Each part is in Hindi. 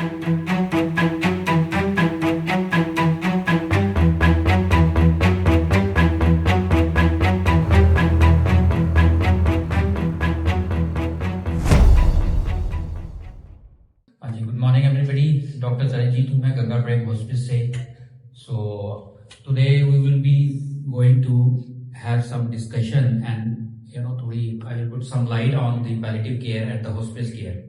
हाँ जी, good morning everybody. Doctor Charanjeet हूँ मैं गंगा ब्रेक हॉस्पिटल से। So today we will be going to have some discussion and थोड़ी I will put some light on the palliative care at the hospital care.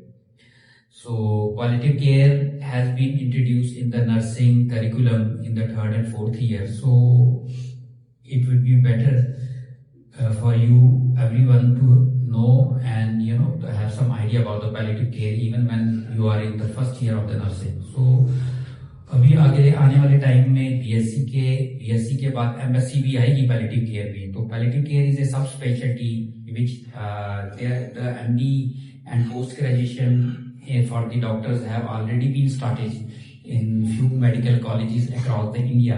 So palliative care has been introduced in the nursing curriculum in the 3rd and 4th year. So it would be better for you everyone to know and to have some idea about the palliative care even when you are in the first year of the nursing. So अभी आगे आने वाले टाइम में बीएससी के बाद एमएससी भी आएगी पैलिएटिव केयर में. तो पैलिएटिव केयर इज ए सब speciality which the MD and post graduation for the doctors have already been started in few medical colleges across the India.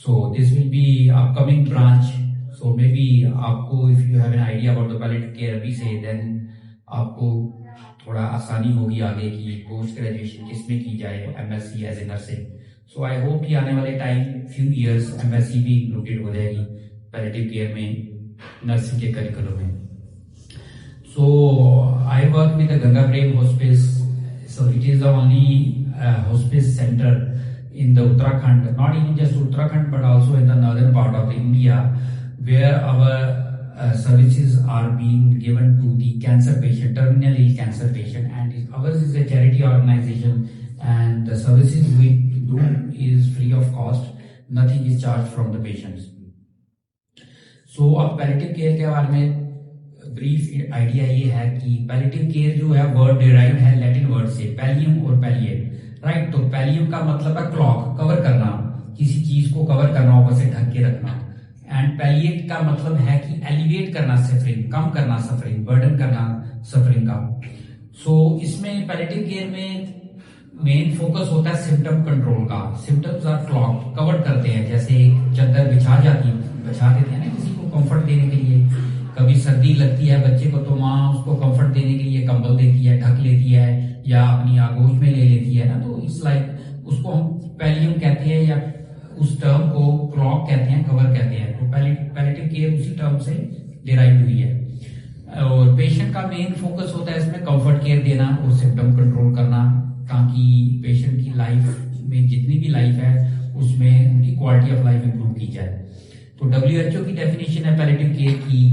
So this will be upcoming branch. So maybe आपको if you have an idea about the palliative care अभी से then आपको थोड़ा आसानी होगी आगे की पोस्ट ग्रेजुएशन किसमें की जाए MSc as a nursing. So I hope कि आने वाले टाइम फ्यू इयर्स एमएससी भी इंक्लूडेड हो जाएगी पैलिएटिव केयर में नर्सिंग के करिकुलम में. So I work with the Ganga Prem Hospice. So it is the only hospice center in the Uttarakhand, not even just Uttarakhand, but also in the northern part of the India, where our services are being given to the cancer patient, terminally ill cancer patient, and ours is a charity organization, and the services we do is free of cost. Nothing is charged from the patients. So अब पैलिएटिव केयर के बारे में ब्रीफ आइडिया ये है कि पैलिएटिव केयर जो है वर्ड डिराइव्ड है लैटिन वर्ड से पैलियम और पैलिएट, राइट. तो पैलियम का मतलब है क्लॉक, कवर करना, किसी चीज को कवर करना, ऊपर से ढक के रखना. एंड पैलिएट का मतलब है कि एलिवेट करना सफरिंग, कम करना सफरिंग, बर्डन करना सफरिंग का. सो इसमें पैलिएटिव केयर में मेन फोकस होता है सिम्टम कंट्रोल का. सिम्टम्स आर क्लॉक, कवर करते हैं. जैसे चादर बिछा देते हैं ना किसी को कंफर्ट देने के लिए. कभी सर्दी लगती है बच्चे को तो माँ उसको कंफर्ट देने के लिए कंबल देती है, ढक लेती है या अपनी आगोश में ले लेती है ना. तो इस लाइक उसको हम पैलियम कहते हैं या उस टर्म को क्लॉक कहते हैं, कवर कहते हैं. तो पैलिएटिव केयर उसी टर्म से डिराइव हुई है. और पेशेंट का मेन फोकस होता है इसमें कंफर्ट केयर देना और सिम्टम कंट्रोल करना, ताकि पेशेंट की लाइफ में जितनी भी लाइफ है उसमें उनकी क्वालिटी ऑफ लाइफ इंप्रूव की जाए. तो WHO की डेफिनेशन है पैलिएटिव केयर की,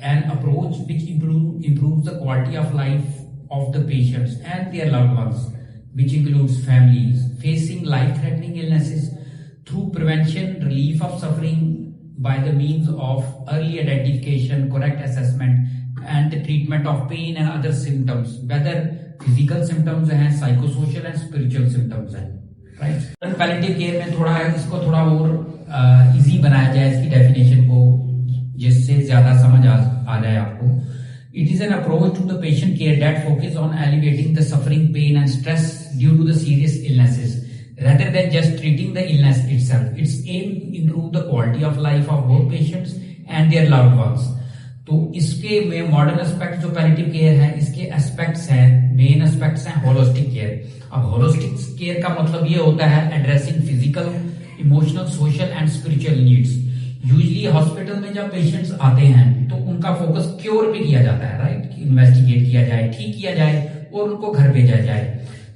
an approach which improves the quality of life of the patients and their loved ones, which includes families facing life-threatening illnesses through prevention, relief of suffering by the means of early identification, correct assessment and the treatment of pain and other symptoms, whether physical symptoms हैं, psychosocial and spiritual symptoms हैं, right. पैलिएटिव केयर में थोड़ा इसको थोड़ा और इजी बनाया जाए इसकी डेफिनेशन को, जिससे ज्यादा समझ आ जाए आपको. It is an approach to the patient care that focus on elevating the suffering, pain and stress due to the serious illnesses rather than just treating the illness itself. Its aim to improve the quality of life of both patients and their loved ones. तो इसके में मॉडर्न एस्पेक्ट जो पैलिएटिव केयर है इसके एस्पेक्ट्स हैं, मेन एस्पेक्ट्स हैं होलिस्टिक केयर. अब होलिस्टिक केयर का मतलब ये होता है addressing physical, emotional, social and spiritual needs. Usually hospital में जब पेशेंट्स आते हैं तो उनका फोकस क्योर पे किया जाता है, राइट. इन्वेस्टिगेट किया जाए, ठीक किया जाए और उनको घर भेजा जाए.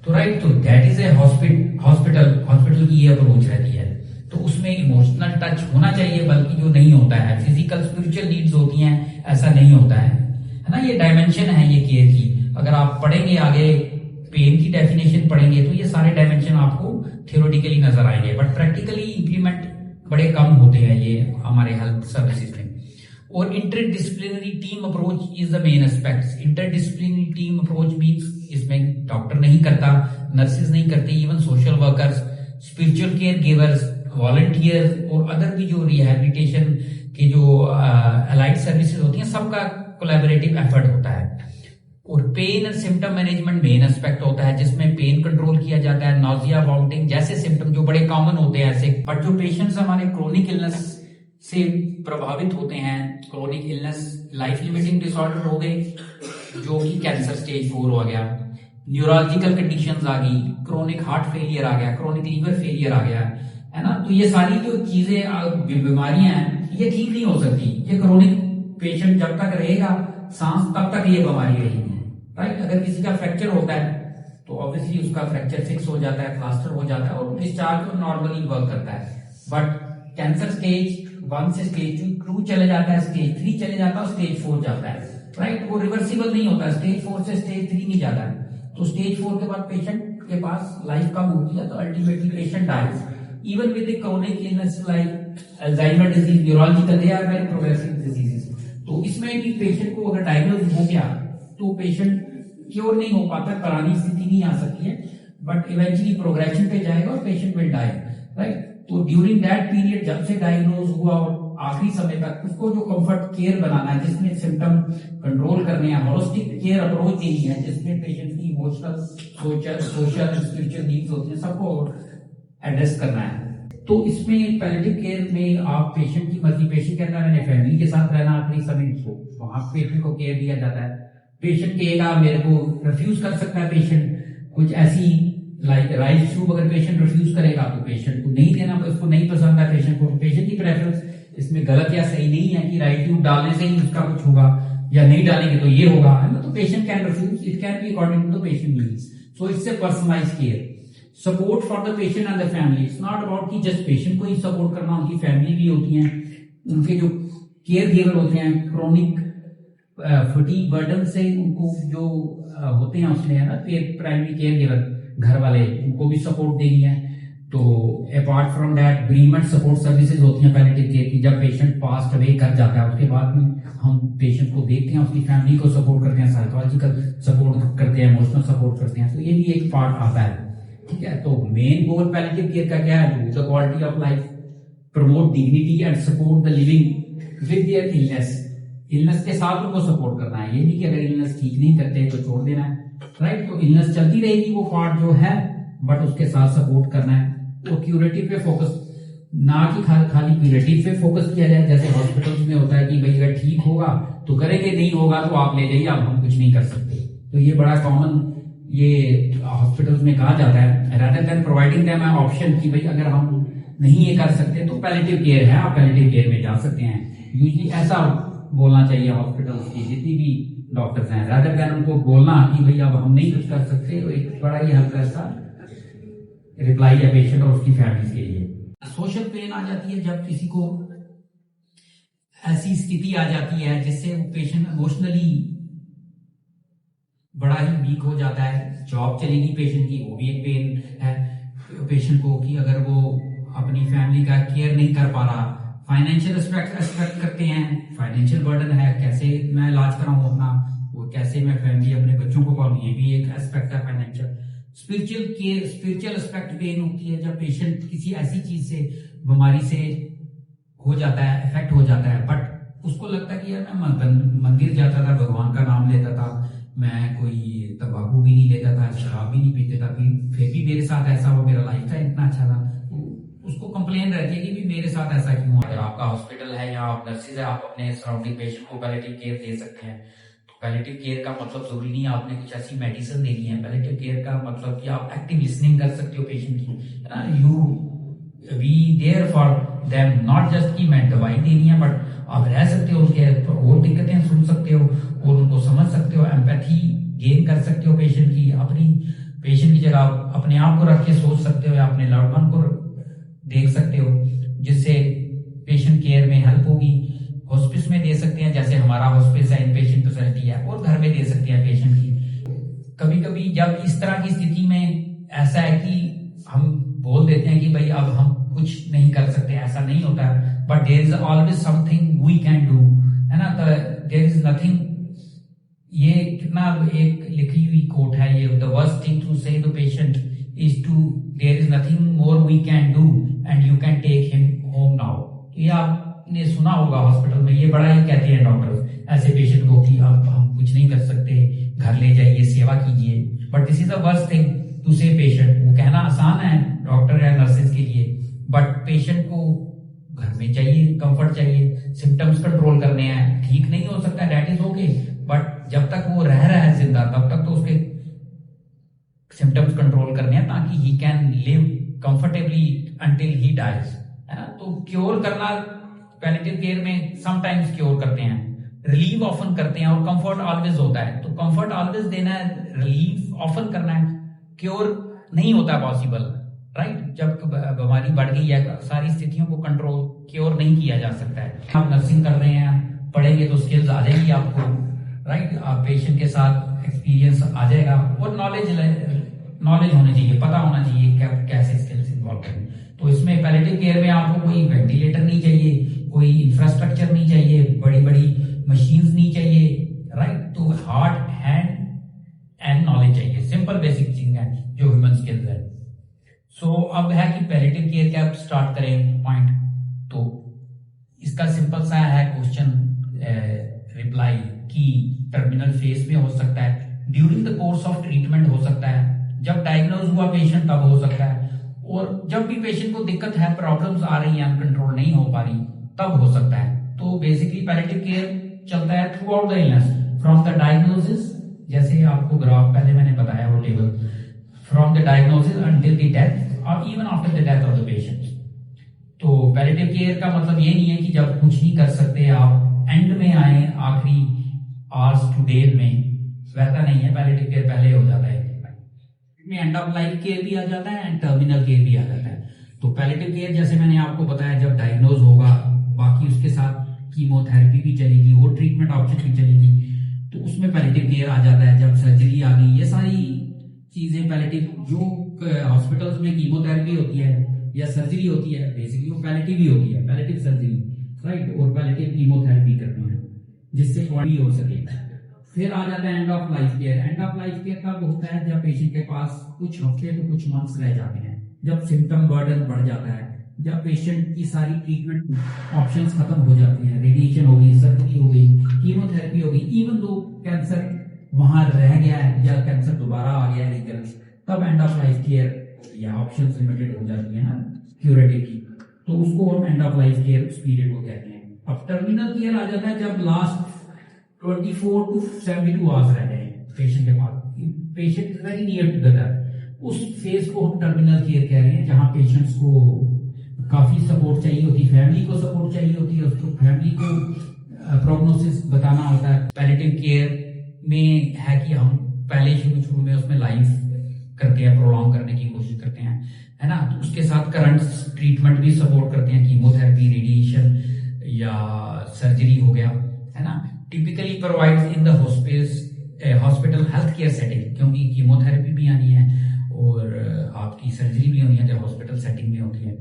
तो राइट, तो दैट इज ए हॉस्पिटल की ये अप्रोच रहती है. तो उसमें इमोशनल टच होना चाहिए, बल्कि जो नहीं होता है फिजिकल स्पिरिचुअल नीड्स होती हैं, ऐसा नहीं होता है ना. ये डायमेंशन है ये केयर की. अगर आप पढ़ेंगे आगे पेन की डेफिनेशन पढ़ेंगे तो ये सारे डायमेंशन आपको थियोरेटिकली नजर आएंगे, बट प्रैक्टिकली इंप्लीमेंट बड़े कम होते हैं ये हमारे हेल्थ सर्विसेज में. और interdisciplinary team approach is the main aspect. Interdisciplinary team approach means इसमें डॉक्टर नहीं करता, नर्सेज नहीं करते, even social workers, spiritual care givers, volunteers और अदर भी जो रिहैबिलिटेशन के जो अलाइड सर्विसेज होती हैं सबका कोलैबोरेटिव एफर्ट होता है. और pain and symptom management main aspect होता है, जिसमें पेन कंट्रोल किया जाता है, नॉजिया, वॉमिटिंग जैसे सिम्टम जो बड़े कॉमन होते हैं ऐसे. बट जो पेशेंट्स हमारे क्रोनिक इलनेस से प्रभावित होते हैं, chronic illness life limiting disorder हो गए जो कि कैंसर स्टेज 4 हो गया, न्यूरोलॉजिकल कंडीशंस आ गई, क्रोनिक हार्ट फेलियर आ गया, क्रोनिक लीवर फेलियर आ गया, है ना। तो ये सारी जो चीजें बीमारियां हैं ये ठीक नहीं हो सकती। ये क्रोनिक पेशेंट जब तक रहेगा सांस तब तक ये बीमारी रहेगी, राइट। अगर किसी का फ्रैक्चर होता है तो ऑब्वियसली उसका फ्रैक्चर फिक्स हो जाता है, प्लास्टर हो जाता है और डिस्चार्ज तो नॉर्मली वर्क करता है। बट कैंसर स्टेज 1 से स्टेज 2 चले जाता है, स्टेज 3 चले जाता है और स्टेज 4 जाता है, राइट। वो रिवर्सिबल नहीं होता, स्टेज 4 से स्टेज 3 नहीं जाता है। तो स्टेज 4 के बाद पेशेंट के पास लाइफ कम होती है, तो ultimately patient dies even with chronic illness like Alzheimer disease, neurological, they are very progressive diseases. तो इसमें भी पेशेंट को अगर डायग्नोज हो गया तो पेशेंट क्योर नहीं हो पाता, पुरानी स्थिति नहीं आ सकती है, बट इवेंचुअली प्रोग्रेशन पे जाएगा और पेशेंट विल डाई, राइट। तो ड्यूरिंग दैट पीरियड जब से डायग्नोज हुआ और आखिरी समय तक उसको जो कंफर्ट केयर बनाना है, जिसमें सिम्टम कंट्रोल करने हैं, होलिस्टिक केयर अप्रोच देनी है, जिसमें पेशेंट की इमोशनल, सोशल, स्पिरिचुअल नीड्स होती है, सबको एड्रेस करना है। तो इसमें पैलिएटिव केयर में आप पेशेंट की मर्जी, पेशेंट के अंदर रहने, फैमिली के साथ रहना आखिरी समय को, वहां पेशेंट को केयर दिया जाता है। पेशेंट कहेगा मेरे को रिफ्यूज कर सकता है पेशेंट, कुछ ऐसी लाइक राइस ट्यूब अगर पेशेंट रिफ्यूज करेगा तो पेशेंट को नहीं देना, उसको नहीं पसंद है पेशेंट को, पेशेंट की प्रेफरेंस इसमें गलत या सही नहीं है कि राइस ट्यूब डालने से ही उसका कुछ होगा या नहीं डालेंगे तो ये होगा, है ना। तो patient can refuse, it can be according to the patient needs. So it's a personalised care. Support for the patient and the family, it's not about कि जस्ट पेशेंट को ही सपोर्ट करना, उनकी फैमिली भी होती है, उनके जो केयर गिवर होते हैं, क्रोनिक फटीग बर्डन से उनको जो होते हैं उसमें, है ना, प्राइमरी केयर गिवर घर वाले, उनको भी सपोर्ट देनी है। तो apart from that bereavement support services होती हैं पैलिएटिव केयर की, जब पेशेंट पास्ट अवे कर जाता है उसके बाद भी हम पेशेंट को देखते हैं, उसकी फैमिली को सपोर्ट करते हैं, साइकोलॉजिकल सपोर्ट करते हैं, इमोशनल सपोर्ट करते हैं। तो ये भी एक पार्ट आता है, ठीक है। तो मेन गोल पैलिएटिव केयर का क्या है? The quality of life, promote dignity and support the living with their illness. Illness के साथ उनको सपोर्ट करना है, ये नहीं कि अगर इलनेस ठीक नहीं करते तो छोड़ देना है, राइट। तो इलनेस चलती रहेगी वो पार्ट जो है, बट उसके साथ सपोर्ट करना है। तो क्यूरेटिव पे फोकस, ना कि खाली क्यूरेटिव पे फोकस किया जाए, जैसे हॉस्पिटल्स में होता है कि भाई अगर ठीक होगा तो करेंगे, नहीं होगा तो आप ले जाइए, अब हम कुछ नहीं कर सकते। तो ये बड़ा कॉमन ये हॉस्पिटल्स में कहा जाता है, rather than providing them an option कि भाई अगर हम नहीं ये कर सकते तो पैलिएटिव केयर है, आप पैलिएटिव केयर में जा सकते हैं। यूजली ऐसा बोलना चाहिए हॉस्पिटल्स की जितनी भी डॉक्टर्स हैं, रादर देन उनको बोलना कि भाई अब हम नहीं कुछ कर सकते। तो एक बड़ा ही हल्का सा रिप्लाई है पेशेंट और उसकी फैमिली के लिए। सोशल पेन आ जाती है जब किसी को ऐसी स्थिति आ जाती है जिससे पेशेंट इमोशनली बड़ा ही वीक हो जाता है। जॉब चलेगी पेशेंट की, वो भी एक पेन है पेशेंट को कि अगर वो अपनी फैमिली का केयर नहीं कर पा रहा। फाइनेंशियल एस्पेक्ट करते हैं, फाइनेंशियल बर्डन है, कैसे मैं इलाज कराऊं अपना, वो कैसे मैं फैमिली अपने बच्चों को पालूं, ये भी एक एस्पेक्ट है financial. Spiritual care, spiritual aspect pain होती है जब पेशेंट किसी ऐसी चीज से, बीमारी से हो जाता है, इफेक्ट हो जाता है, बट उसको लगता है कि यार मैं मंदिर जाता था, भगवान का नाम लेता था, मैं कोई तंबाकू भी नहीं लेता था, शराब भी नहीं पीते था, फिर भी मेरे साथ ऐसा हो, मेरा लाइफ स्टाइल इतना अच्छा था। उसको कंप्लेन रहती है कि भी मेरे साथ ऐसा क्यों। अगर आपका हॉस्पिटल है या आप नर्सेज है, आप अपने सराउंडिंग पेशेंट को पैलिएटिव केयर दे सकते हैं। तो पैलिएटिव केयर का मतलब जरूरी नहीं है आपने कुछ ऐसी मेडिसिन देनी है। पैलिएटिव केयर का मतलब कि आप एक्टिव लिसनिंग कर सकते हो पेशेंट की, है ना। You we there for them, not just कि मैं दवाई देनी है, बट आप रह सकते हो, उनके और दिक्कतें सुन सकते हो और उनको समझ सकते हो, एम्पैथी गेन कर सकते हो पेशेंट की, अपनी पेशेंट की जगह अपने आप को रख के सोच सकते हो या अपने लव्ड वन को देख सकते हो, जिससे पेशेंट केयर में हेल्प होगी। हॉस्पिस में दे सकते हैं, जैसे हमारा हॉस्पिस है, इन पेशेंट फैसिलिटी है, और घर में दे सकते हैं पेशेंट की। कभी कभी जब इस तरह की स्थिति में ऐसा है कि हम बोल देते हैं कि भाई अब हम कुछ नहीं कर सकते, ऐसा नहीं होता, but there is always something we can do, है ना। देयर इज नथिंग, ये कितना एक लिखी हुई कोट है ये, the worst thing to say the patient is to, there is nothing more we can do and you can take him home now. तो ये आपने सुना होगा हॉस्पिटल में, ये बड़ा ही कहते हैं डॉक्टर ऐसे पेशेंट को कि अब हम कुछ नहीं कर सकते, घर ले जाइए, सेवा कीजिए। But this is the worst thing to say patient. वो कहना आसान है डॉक्टर या नर्सेज के लिए, बट पेशेंट को घर में चाहिए, कंफर्ट चाहिए, सिम्टम्स कंट्रोल करने हैं। ठीक नहीं हो सकता, दैट इज ओके, बट जब तक वो रह रहा है जिंदा, तब तक तो उसके सिम्टम्स कंट्रोल करने हैं ताकि he can live comfortably until he dies, है ना। तो क्योर करना पैलिएटिव केयर में समटाइम्स क्योर करते हैं, रिलीव ऑफन करते हैं और कंफर्ट ऑलवेज होता है। तो कंफर्ट ऑलवेज देना है, रिलीव ऑफन करना है, क्योर नहीं होता पॉसिबल, राइट। जब बीमारी बढ़ गई है सारी स्थितियों को कंट्रोल क्योर नहीं किया जा सकता है। आप नर्सिंग कर रहे हैं, पढ़ेंगे तो स्किल्स आ जाएगी आपको, राइट। आप पेशेंट के साथ एक्सपीरियंस आ जाएगा और नॉलेज होनी चाहिए, पता होना चाहिए कैसे स्किल्स इन्वॉल्व करें। तो इसमें पैलिएटिव केयर में आपको कोई वेंटिलेटर नहीं चाहिए, कोई इंफ्रास्ट्रक्चर नहीं चाहिए, बड़ी बड़ी मशीन्स नहीं चाहिए, राइट। तो हार्ट, हैंड एंड नॉलेज चाहिए, सिंपल बेसिक चीज है जो ह्यूमन स्किल्स है। सो अब है कि पैलिएटिव केयर क्या स्टार्ट करें पॉइंट। तो इसका सिंपल सा है क्वेश्चन रिप्लाई कि टर्मिनल फेज में हो सकता है, during the course of treatment हो सकता है, जब डायग्नोज हुआ पेशेंट तब हो सकता है, और जब भी पेशेंट को दिक्कत है, प्रॉब्लम्स आ रही हैं, कंट्रोल नहीं हो पा रही, तब हो सकता है। तो बेसिकली पैलिएटिव केयर चलता है throughout the illness, from the diagnosis, जैसे आपको ग्राफ पहले मैंने बताया वो table, from the diagnosis until the death और even after the death of the patient. तो पैलिएटिव केयर का मतलब ये नहीं है कि जब कुछ नहीं कर सकते आप एंड में आए, आखिरी आवर्स टू डेज में, वैसा नहीं है। पैलिएटिव केयर पहले हो जाता है, इसमें एंड ऑफ लाइफ केयर भी आ जाता है एंड टर्मिनल केयर भी आ जाता है। तो पैलिएटिव केयर जैसे मैंने आपको बताया जब डायग्नोज होगा, बाकी उसके साथ कीमोथेरेपी भी चलेगी और ट्रीटमेंट ऑप्शन भी चलेगी, तो उसमें पैलिएटिव केयर आ जाता है। जब सर्जरी आ गई, ये सारी चीजें पैलिएटिव, जो हॉस्पिटल्स में कीमोथेरेपी होती है या सर्जरी होती है, बेसिकली वो पैलिएटिव ही होती है, पैलिएटिव सर्जरी, राइट। और पैलिएटिव कीमोथेरेपी करते हैं जिससे क्वालिटी हो सके। फिर आ जाता है end of life care. End of life care कब होता है, जब पेशेंट के पास कुछ हफ्ते तो कुछ मंथ्स रह जाते हैं, जब सिम्टम बर्डन बढ़ जाता है, जब पेशेंट की सारी ट्रीटमेंट ऑप्शंस खत्म हो जाती हैं, रेडिएशन हो गई, सर्जरी हो गई, कीमोथेरेपी हो गई, इवन दो कैंसर वहां रह गया है या कैंसर दोबारा आ गया है रिकरेंस, तब एंड ऑफ लाइफ केयर या ऑप्शंस लिमिटेड हो जाती है ना क्यूरेटिव की, तो उसको हम एंड ऑफ लाइफ केयर उस पीरियड को कहते हैं। अब टर्मिनल केयर आ जाता है जब लास्ट 24 to 72 आवर्स रह गए पेशेंट के पास, patient very near to the death, उस फेज को हम टर्मिनल केयर कह रहे हैं, जहां पेशेंट्स को काफी सपोर्ट चाहिए होती है, फैमिली को सपोर्ट चाहिए होती है, उसको फैमिली को प्रोग्नोसिस बताना होता है। पैलिएटिव केयर में है कि हम पहले शुरू में उसमें लाइफ करते हैं, प्रोलॉन्ग करने की कोशिश करते हैं, है ना। तो उसके साथ करंट ट्रीटमेंट भी सपोर्ट करते हैं, कीमोथेरेपी, रेडिएशन या सर्जरी हो गया, है ना। Typically provides in the hospital health care setting, क्योंकि कीमोथेरेपी भी आनी है और आपकी सर्जरी भी होनी है जो हॉस्पिटल सेटिंग में होती है।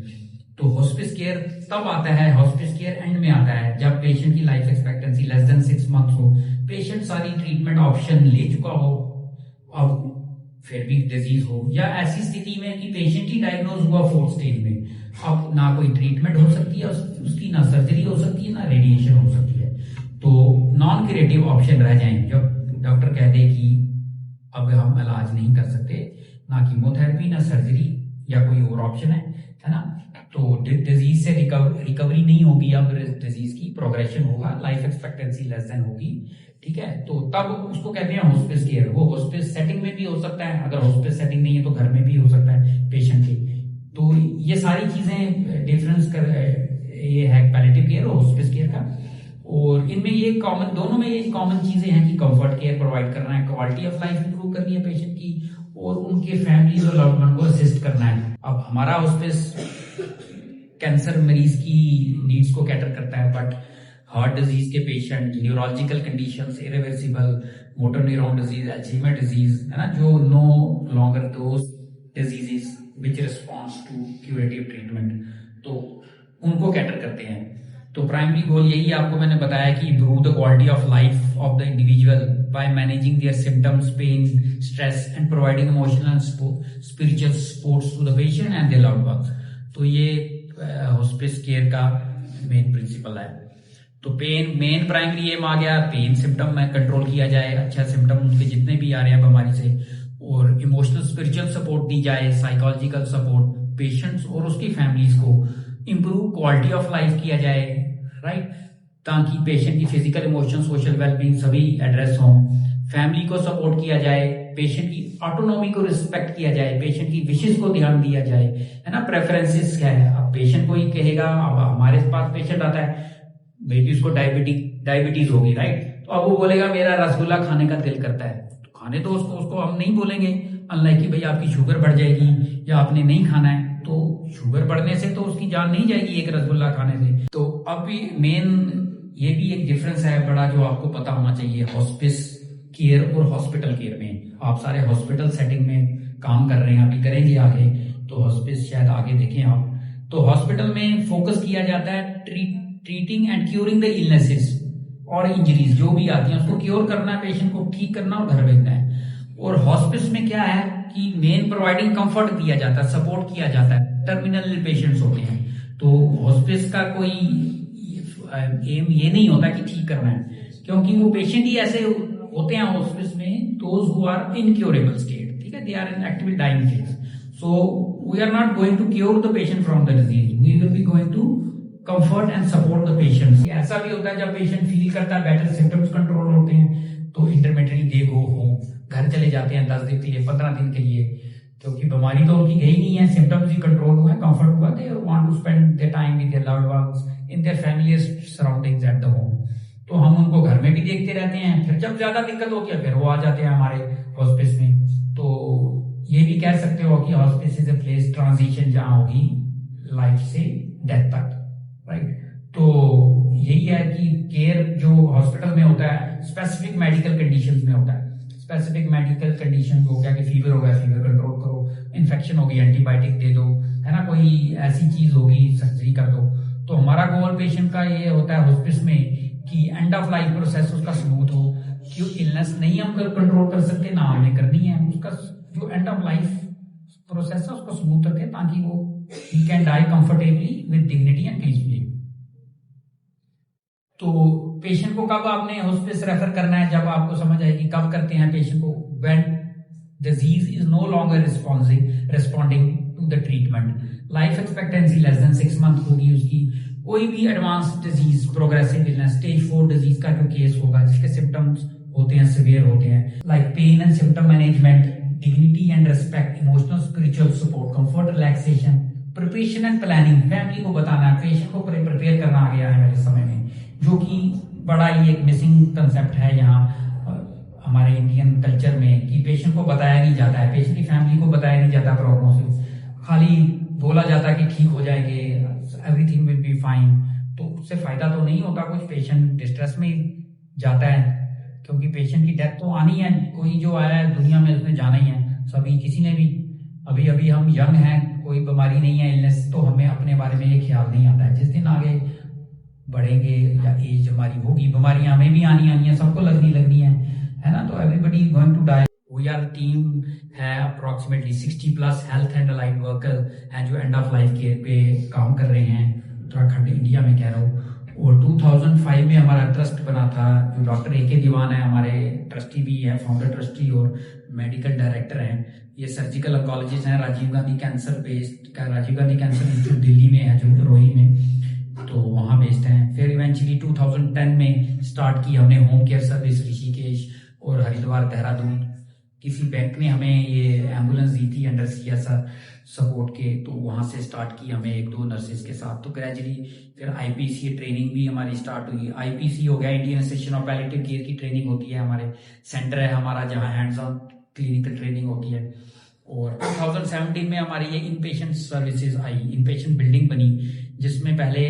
तो हॉस्पिस केयर तब आता है, हॉस्पिस केयर एंड में आता है जब पेशेंट की life expectancy less than 6 months हो, पेशेंट सारी ट्रीटमेंट ऑप्शन ले चुका हो, अब फिर भी डिजीज हो, या ऐसी स्थिति में कि पेशेंट ही डायग्नोज हुआ 4th स्टेज में, अब ना कोई ट्रीटमेंट हो सकती है उसकी, ना सर्जरी हो सकती है, ना रेडिएशन हो सकती है। तो नॉन क्यूरेटिव ऑप्शन रह जाएंगे जब डॉक्टर कह दे कि अब हम इलाज नहीं कर सकते, ना कीमोथेरेपी, ना सर्जरी या कोई और ऑप्शन है ना। तो डिजीज से रिकवरी नहीं होगी, अब डिजीज की प्रोग्रेशन होगा, लाइफ एक्सपेक्टेंसी लेस देन होगी, ठीक है। तो तब उसको कहते हैं हॉस्पिस केयर। वो हॉस्पिस सेटिंग में भी हो सकता है, अगर हॉस्पिस सेटिंग नहीं है तो घर में भी हो सकता है पेशेंट के। तो ये सारी चीजें डिफरेंस ये है पैलिएटिव केयर और हॉस्पिस केयर का। और इनमें ये कॉमन, दोनों में ये कॉमन चीजें हैं कि कंफर्ट केयर प्रोवाइड करना है, क्वालिटी ऑफ लाइफ इंप्रूव करनी है पेशेंट की, और उनके फैमिली और लव्ड वन को असिस्ट करना है। अब हमारा हॉस्पिस कैंसर मरीज की नीड्स को कैटर करता है, बट हार्ट डिजीज के patient, neurological conditions, irreversible motor neuron disease, Alzheimer disease, है ना, जो no longer those diseases which response to curative treatment, तो उनको कैटर करते हैं। तो प्राइमरी गोल यही आपको मैंने बताया कि improve the quality of life of the individual by managing their symptoms, pain, stress and providing emotional and spiritual supports to the patient and their loved ones. तो ये हॉस्पिस केयर का मेन प्रिंसिपल है। तो पेन, मेन प्राइमरी एम आ गया, पेन सिम्टम में कंट्रोल किया जाए, अच्छा सिम्टम उनके जितने भी आ रहे हैं बीमारी से, और इमोशनल स्पिरिचुअल सपोर्ट दी जाए, साइकोलॉजिकल सपोर्ट पेशेंट्स और उसकी फैमिलीज को, इंप्रूव क्वालिटी ऑफ लाइफ किया जाए, राइट, ताकि पेशेंट की फिजिकल, इमोशनल, सोशल वेलबींग सभी एड्रेस हों, फैमिली को सपोर्ट किया जाए, पेशेंट की ऑटोनॉमी को रिस्पेक्ट किया जाए, पेशेंट की विशेष को ध्यान दिया जाए, है ना। प्रेफरेंसेस क्या है, अब पेशेंट को ही कहेगा, अब हमारे पास पेशेंट आता है, बेटी उसको डायबिटीज होगी, राइट, तो अब वो बोलेगा मेरा रसगुल्ला खाने का दिल करता है, तो खाने तो उसको हम नहीं बोलेंगे, अनलाइक कि भाई आपकी शुगर बढ़ जाएगी या आपने नहीं खाना है, तो शुगर बढ़ने से तो उसकी जान नहीं जाएगी एक रसगुल्ला खाने से। तो अब मेन ये भी एक डिफरेंस है बड़ा जो आपको पता होना चाहिए हॉस्पिस केयर और हॉस्पिटल केयर में। आप सारे हॉस्पिटल सेटिंग में काम कर रहे हैं, अभी करेंगे आगे, तो हॉस्पिस शायद आगे देखें आप। तो हॉस्पिटल में फोकस किया जाता है treating and curing the illnesses और इंजरीज जो भी आती हैं, उसको क्योर करना है, पेशेंट को ठीक करना और घर भेजना है। और हॉस्पिस में क्या है कि मेन प्रोवाइडिंग कंफर्ट दिया जाता है, सपोर्ट किया जाता है। टर्मिनल पेशेंट्स होते हैं, तो हॉस्पिस का कोई एम ये नहीं होता कि ठीक करना है, क्योंकि वो पेशेंट ही ऐसे होते हैं हॉस्पिस में, those who are incurable state, ठीक है, they are in actively dying phase. So we are not going to cure the patient from the disease, we will be going to comfort and support the patient. ऐसा भी होता है जब पेशेंट फील करता है बेटर, सिम्टम्स कंट्रोल होते हैं, तो इंटरमीडिएटली दे गो होम, घर चले जाते हैं 10 दिन के लिए, 15 दिन के लिए, क्योंकि बीमारी तो उनकी गई नहीं है, सिम्टम्स ही कंट्रोल हुआ है, कंफर्ट हुआ, they want to spend their time with their loved ones in their familiar surroundings at the home. तो हम उनको घर में भी देखते रहते हैं, फिर जब ज्यादा दिक्कत होती है फिर वो आ जाते हैं हमारे हॉस्पिस में। तो ये भी कह सकते हो कि hospice is a place transition जहां होगी लाइफ से डेथ तक, राइट। तो यही है कि केयर जो हॉस्पिटल में होता है स्पेसिफिक मेडिकल कंडीशंस में होता है। स्पेसिफिक मेडिकल कंडीशन हो गया कि फीवर हो गया, फीवर कंट्रोल करो, इन्फेक्शन होगी एंटीबायोटिक दे दो, है ना, कोई ऐसी चीज होगी सर्जरी कर दो। तो हमारा गोल पेशेंट का ये होता है हॉस्पिस में कि एंड ऑफ लाइफ प्रोसेस उसका स्मूथ हो, क्यों इलनेस नहीं हम कंट्रोल कर सकते, ना हमें करनी है, उसका जो एंड ऑफ लाइफ प्रोसेस है उसको स्मूथ रखे, ताकि वो he can die comfortably with dignity and peacefully. तो पेशेंट को कब आपने हॉस्पिस रेफर करना है, जब आपको समझ आएगी कब करते हैं पेशेंट को, when disease is no longer responding to the treatment, life expectancy less than 6 month होगी उसकी, कोई भी advance disease, progressive illness, stage 4 disease का जो केस होगा जिसके सिम्टम्स होते हैं सिवियर होते हैं, like pain and symptom management, dignity and respect, emotional spiritual support, comfort, relaxation, preparation and planning, family को बताना है, पेशेंट को प्रिपेयर करना आ गया है मेरे समय में, जो कि बड़ा ही एक मिसिंग कंसेप्ट है यहाँ हमारे इंडियन कल्चर में, कि पेशेंट को बताया नहीं जाता है, पेशेंट की फैमिली को बताया नहीं जाता प्रोग्नोसिस, खाली बोला जाता है कि ठीक हो जाएंगे, एवरीथिंग विल बी फाइन। तो उससे फायदा तो नहीं होता, कुछ पेशेंट डिस्ट्रेस में जाता है, क्योंकि पेशेंट की डेथ तो आनी है, कोई जो आया है दुनिया में उसने जाना ही है, सभी किसी ने भी, अभी अभी हम यंग हैं, कोई बीमारी नहीं है, इलनेस, तो हमें अपने बारे में ये ख्याल नहीं आता है। जिस दिन आगे बढ़ेंगे या एज हमारी होगी, बीमारियां हमें भी आनी है, सबको लगनी है ना, तो everybody going to die. We are team है approximately 60+ health and allied worker हैं जो एंड ऑफ लाइफ केयर पे काम कर रहे हैं उत्तराखंड इंडिया में कह रहा हूँ। और 2005 में हमारा ट्रस्ट बना था, जो डॉक्टर AK दीवान है हमारे ट्रस्टी भी है, फाउंडर ट्रस्टी और मेडिकल डायरेक्टर हैं। ये सर्जिकल ऑन्कोलॉजिस्ट हैं, राजीव गांधी कैंसर इंस्टीट्यूट दिल्ली में है जो रोही में, तो वहाँ बेस्ड हैं। फिर इवेंचुअली 2010 में स्टार्ट की हमने होम केयर सर्विस ऋषिकेश और हरिद्वार, देहरादून। किसी बैंक ने हमें ये एम्बुलेंस दी थी अंडर CSR सपोर्ट के, तो वहां से स्टार्ट की हमने 1-2 नर्सेज के साथ। तो ग्रेजुअली फिर IPC ट्रेनिंग भी हमारी स्टार्ट हुई। IPC हो गया, Indian association of palliative care की ट्रेनिंग होती है, हमारे सेंटर है हमारा जहाँ हैंड्स ऑन क्लिनिकल ट्रेनिंग होती है। और 2017 में हमारी ये inpatient services I, inpatient building बनी, जिसमें पहले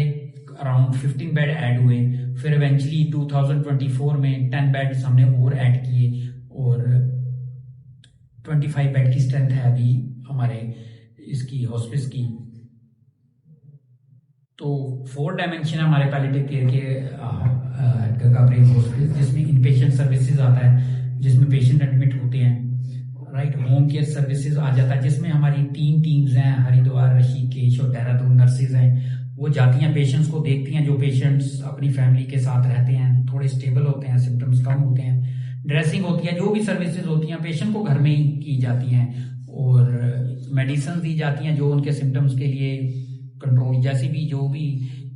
अराउंड 15 बेड ऐड हुए, फिर इवेंचुअली 2024 में 10 बेड्स हमने और ऐड किए, और 25 बेड की स्ट्रेंथ है अभी हमारे इसकी हॉस्पिस की। तो 4 डायमेंशन हमारे पैलिएटिव केयर के गंगा प्रेम हॉस्पिस, जिसमें इनपेशेंट सर्विसेज आता है, जिसमें पेशेंट एडमिट होते हैं, राइट। होम केयर सर्विसेज आ जाता है, जिसमें हमारी 3 टीम्स हैं, हरिद्वार, ऋषिकेश और देहरादून नर्सेज हैं। वो जाती हैं, पेशेंट्स को देखती हैं, जो पेशेंट्स अपनी फैमिली के साथ रहते हैं, थोड़े स्टेबल होते हैं, सिम्टम्स कम होते हैं, ड्रेसिंग होती है, जो भी सर्विसेज होती हैं पेशेंट को घर में ही की जाती हैं, और मेडिसिन दी जाती हैं जो उनके सिम्टम्स के लिए कंट्रोल, जैसी भी जो भी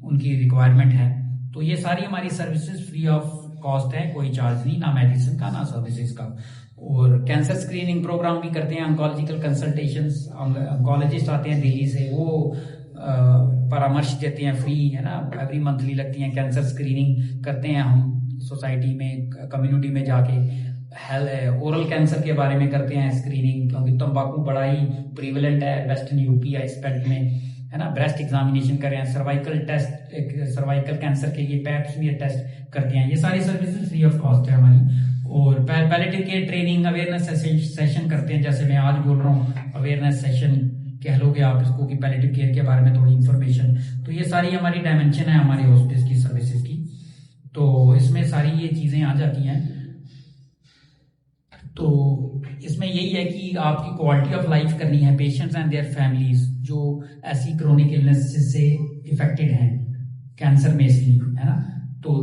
उनकी रिक्वायरमेंट है। तो ये सारी हमारी सर्विसेज फ्री ऑफ कॉस्ट है, कोई चार्ज नहीं, ना मेडिसिन का ना सर्विसेज का। और कैंसर स्क्रीनिंग प्रोग्राम भी करते हैं, ऑन्कोलॉजिकल कंसल्टेशंस, ऑन्कोलॉजिस्ट आते हैं दिल्ली से, वो परामर्श देते हैं फ्री, है ना, एवरी मंथली लगती हैं। कैंसर स्क्रीनिंग करते हैं हम सोसाइटी में, कम्युनिटी में जाके। ओरल कैंसर के बारे में करते हैं स्क्रीनिंग, क्योंकि तंबाकू बड़ा ही प्रीवेलेंट है वेस्टर्न यूपी इस बेल्ट में, है ना। ब्रेस्ट एग्जामिनेशन कर रहे हैं, सर्वाइकल टेस्ट, सर्वाइकल कैंसर के लिए पैप स्मीयर टेस्ट करते हैं। ये सारी सर्विसेज फ्री ऑफ कॉस्ट है हमारी। और palliative care training awareness session करते हैं, जैसे मैं आज बोल रहा हूँ, अवेयरनेस सेशन कह लोगे आप इसको, कि पैलेटिव केयर के बारे में थोड़ी इन्फॉर्मेशन। तो ये सारी हमारी डायमेंशन है हमारी हॉस्पिटल की सर्विसेज की, तो इसमें सारी ये चीजें आ जाती हैं। तो इसमें यही है कि आपकी क्वालिटी ऑफ लाइफ करनी है पेशेंट्स एंड देयर फैमिलीज जो ऐसी क्रोनिक इलनेस से इफेक्टेड हैं, कैंसर में इसलिए, है ना। तो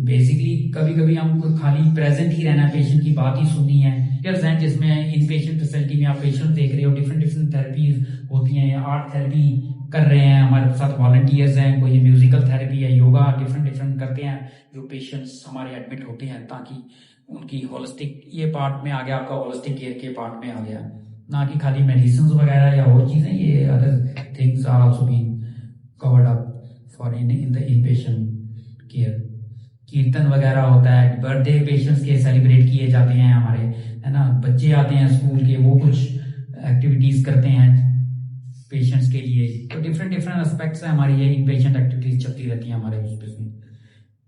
बेसिकली कभी कभी हमको खाली प्रेजेंट ही रहना, पेशेंट की बात ही सुननी है। हैं जिसमें इन पेशेंट फैसिलिटी में आप पेशेंट देख रहे हो, डिफरेंट थेरेपीज होती हैं, आर्ट थेरेपी कर रहे हैं, हमारे साथ वॉलंटियर्स हैं, कोई म्यूजिकल थेरेपी है, योगा, डिफरेंट करते हैं जो पेशेंट्स हमारे एडमिट होते हैं, ताकि उनकी होलिस्टिक, ये पार्ट में आ गया आपका, होलिस्टिक केयर के पार्ट में आ गया, ना कि खाली मेडिसिन वगैरह या और चीजें। ये other things are also being covered up for in the inpatient care. Kirtan वगैरह होता है, बर्थडे पेशेंट्स के सेलिब्रेट किए जाते हैं हमारे, है ना, बच्चे आते हैं स्कूल के, वो कुछ एक्टिविटीज करते हैं पेशेंट्स के लिए। तो डिफरेंट एस्पेक्ट्स है हमारी, ये इन पेशेंट एक्टिविटीज चलती रहती हैं हमारे हॉस्पिटल में।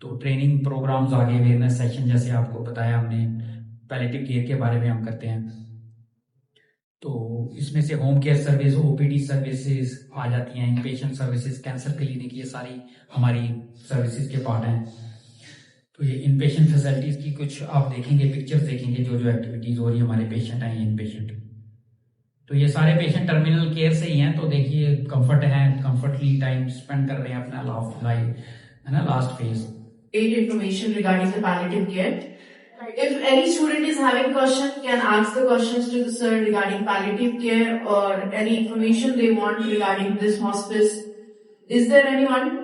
तो ट्रेनिंग प्रोग्राम्स आगे, अवेयरनेस सेशन जैसे आपको बताया हमने, पैलेटिव केयर के बारे में हम करते हैं। तो इसमें से home care service, OPD services आ जाती हैं, पेशेंट सर्विसेज, कैंसर क्लिनिक, ये सारी हमारी सर्विसेज के पार्ट हैं। तो ये इन पेशेंट फैसिलिटीज की कुछ आप देखेंगे, पिक्चर्स देखेंगे, जो एक्टिविटीज हो रही है हमारे पेशेंट हैं, इन पेशेंट। तो ये सारे पेशेंट टर्मिनल केयर से ही हैं, तो देखिए कंफर्ट है, कंफर्टली टाइम स्पेंड कर रहे हैं अपना लाइफ, है ना, last phase. Information regarding the palliative care. If any student is having question, can ask the questions to the sir regarding palliative care or any information they want regarding this hospice. Is there anyone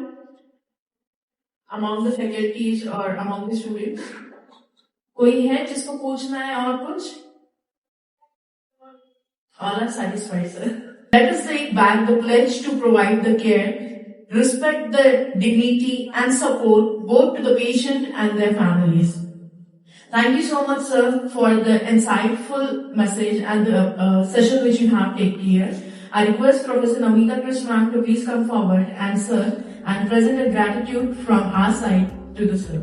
among the faculties or among the students? कोई है जिसको पूछना है और कुछ? All are satisfied, sir. Let us take back the pledge to provide the care, respect the dignity and support both to the patient and their families. Thank you so much, sir, for the insightful message and the session which you have taken here. I request Professor Namita Krishnan to please come forward and, sir, and present a gratitude from our side to the sir.